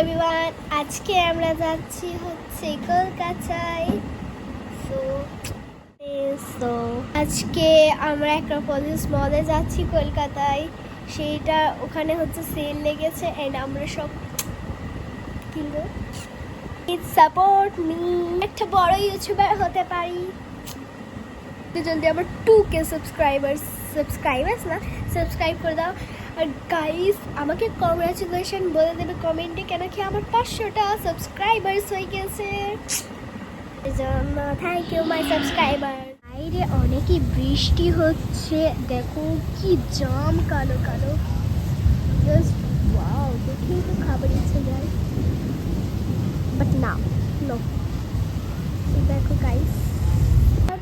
Everyone, আজকে আমরা যাচ্ছি হচ্ছে কলকাতায়। সো আজকে আমরা অ্যাক্রোপলিস মলে যাচ্ছি কলকাতায়। সেইটা ওখানে হচ্ছে সেল লেগেছে এন্ড আমরা সব কিনবো। সাপোর্ট মি, একটা বড় ইউটিউবার হতে পারি। জলদি আমার 2K সাবস্ক্রাইবার্স না, সাবস্ক্রাইব করে দাও। আর গাইস, আমাকে কংগ্রাচুলেশন বলে দেবে কমেন্টে, কেন কি আমার 500টা সাবস্ক্রাইবার্স হয়ে গেছে। এজন্য থ্যাংক ইউ মাই সাবস্ক্রাইবার। বাইরে অনেকই বৃষ্টি হচ্ছে, দেখো কি জাম কালো কালো। জাস্ট ওয়াও, দেখেই তো খাবার ইচ্ছে যায়, বাট না নো। দেখো গাইস,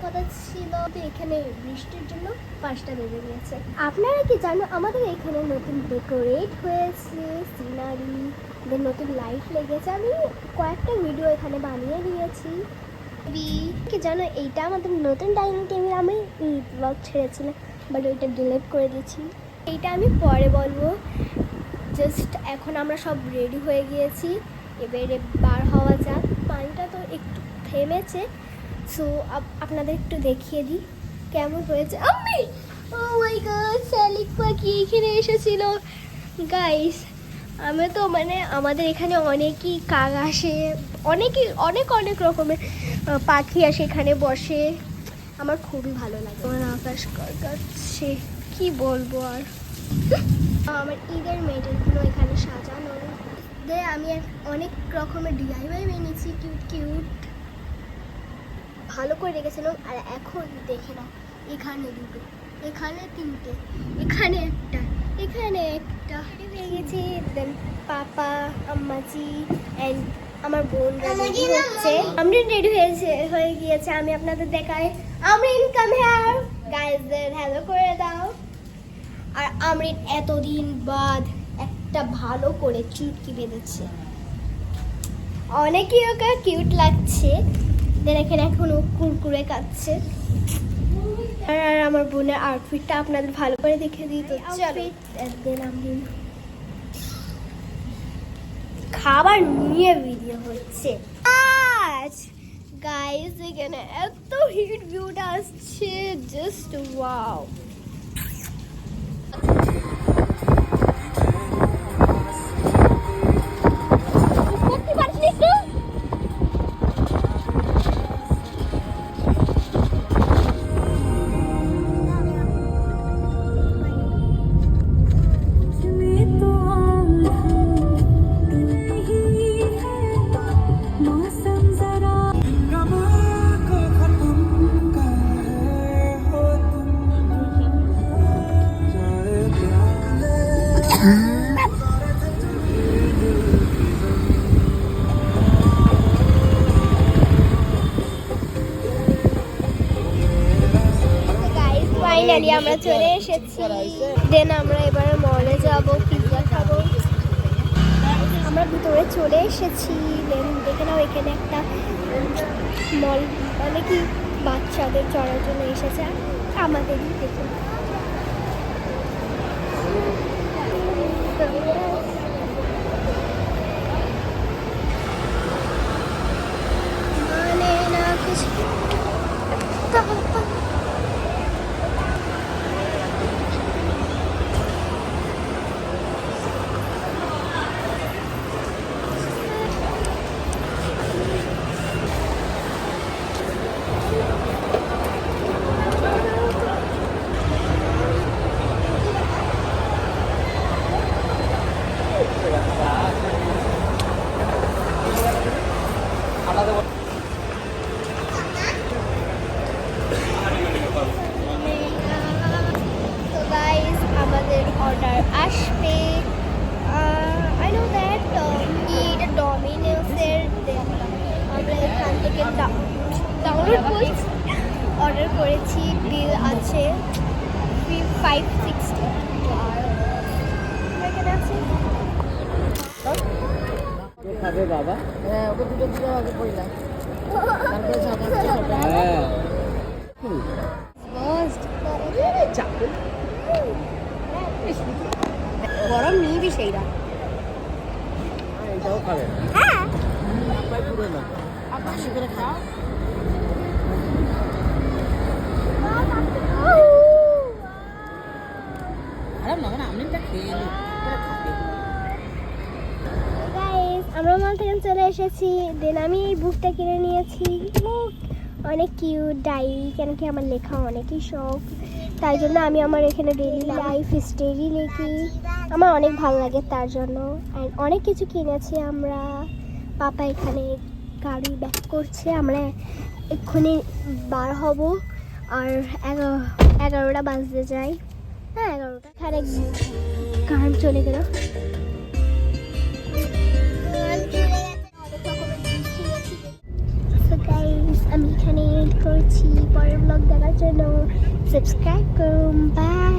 কথা ছিল তো এখানে বৃষ্টির জন্য 5টা বেজে গিয়েছে। আপনারা কি জানো আমাদের এখানে নতুন ডেকোরেট হয়েছে, সিনারি, নতুন লাইট লেগেছে। আমি কয়েকটা ভিডিও এখানে বানিয়ে দিয়েছি। কি জানো, এইটা আমাদের নতুন ডাইনিং টেবিল। আমি ব্লগ ছেড়েছিলাম বাট ওইটা ডিলিট করে দিয়েছি। এইটা আমি পরে বলবো। জাস্ট এখন আমরা সব রেডি হয়ে গিয়েছি, এবারে বার হওয়া যাক। পানিটা তো একটু থেমেছে, সো আপনাদের একটু দেখিয়ে দিই কেমন হয়েছে। আমি ও মাই গড, শালিক পাখি এখানে এসেছিল গাইস। আমি তো মানে আমাদের এখানে অনেকই কাক আসে, অনেক রকমের পাখি আসে এখানে বসে। আমার খুবই ভালো লাগে। আমার আকাশ কাছে কি বলবো আর। আমার ঈদের মেডেলগুলো এখানে সাজানো। আমি অনেক রকমের DIY এনেছি, কিউট ভালো করে রেখেছিলাম। আর এখন দেখে নাও, এখানে দুটো, এখানে 3টে, এখানে একটা হয়ে গেছি। দেন পাপা, আম্মাজি অ্যান্ড আমার বোন রেডি হচ্ছে। আমরিন রেডি হয়ে গিয়েছে। আমি আপনাদের দেখাই। আমরিন কাম হিয়ার গাইসদের হ্যালো করে দাও। আর আমরিন এতদিন বাদ একটা ভালো করে চুটকি বেঁধেছে, অনেকই ওকে কিউট লাগছে। দেন এখানে এখন ও কুরকুরে খাচ্ছে। আর আমার বোনের আউটফিটটা আপনাদের ভালো করে দেখে দিই। তো চলো, দেন আমি খাবার নিয়ে ভিডিও হচ্ছে আজ গাইস। এখানে এত হিট ভিউটা আসছে, জাস্ট ওয়াও। ফাইনালি আমরা চলে এসেছি। দেন আমরা এবারে মলে যাব, পিৎজা খাবো। আমরা ভিতরে চলে এসেছি। দেন দেখে নাও, এখানে একটা মল, মানে কি বাচ্চাদের চড়ার জন্য এসেছে, আমাদেরই দেখে। মানে না কিছু আমাদের অর্ডার আসবে। আই নো দ্যাট এটা ডমিনোসের। আমরা এখান থেকে ডাউনলোড করে অর্ডার করেছি। বিল আছে 560। এখানে আছে খাবে বাবা। হ্যাঁ, ওকে দুটো আগে পড়লাম, তারপরে গরম নিবি সেইটা। এটাও খাবে হ্যাঁ আপনার পুরো না বেশি করে খাও। খারাপ না মানে আমি এটা খেয়ে নিই করে খাবে। গাইস আমরা মল থেকে চলে এসেছি দেন আমি এই বুকটা কিনে নিয়েছি বুক অনেক কিউট ডায়েরি কেন কি আমার লেখা অনেকই শখ তাই জন্য আমি আমার এখানে ডেইলি লাইফ স্টোরি লিখি আমার অনেক ভালো লাগে তার জন্য আর অনেক কিছু কিনেছি আমরা পাপা এখানে গাড়ি ব্যাক করছে আমরা এক্ষুনি বার হব আর 11টা বাজতে যাই হ্যাঁ 11টা এখানে গান চলে গেল So guys, আমি এখানে এন্ড করছি পরের ব্লগ দেখার জন্য সাবস্ক্রাইব করুন বাই